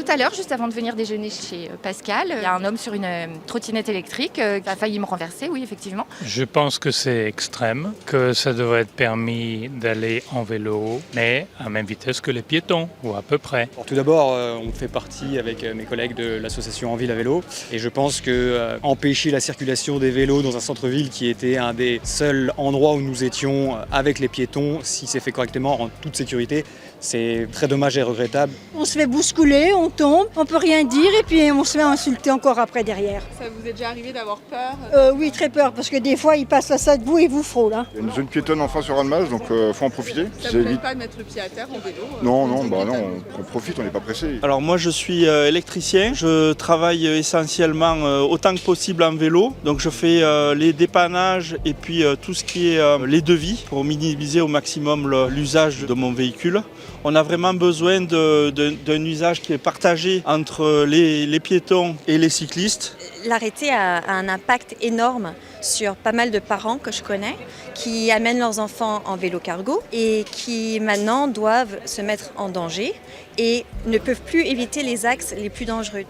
à l'heure, juste avant de venir déjeuner chez Pascal, il y a un homme sur une trottinette électrique qui a failli me renverser, oui, effectivement. Je pense que c'est extrême, que ça devrait être permis d'aller en vélo, mais à même vitesse que les piétons, ou à peu près. Tout d'abord, on fait partie avec mes collègues de l'association En Ville à Vélo, et je pense que empêcher la circulation des vélos dans un centre-ville qui était un des seuls endroits où nous étions avec les piétons, si c'est fait correctement, en toute sécurité, c'est très dommage et regrettable. On se fait bousculer, on tombe, on peut rien dire et puis on se fait insulter encore après derrière. Ça vous est déjà arrivé d'avoir peur? Oui, très peur, parce que des fois ils passent à ça de vous et vous frôlent. Il y a une zone piétonne en face sur Annemasse, donc faut en profiter. Ça vous gêne pas de mettre le pied à terre en vélo? Non, on profite, on n'est pas pressé. Alors moi je suis électricien, je travaille essentiellement autant que possible en vélo, donc je fais les dépannages et puis tout ce qui est les devis pour minimiser au maximum l'usage de mon véhicule. On a vraiment besoin d'un usage qui est partagé entre les piétons et les cyclistes. L'arrêté a un impact énorme sur pas mal de parents que je connais qui amènent leurs enfants en vélo cargo et qui maintenant doivent se mettre en danger et ne peuvent plus éviter les axes les plus dangereux.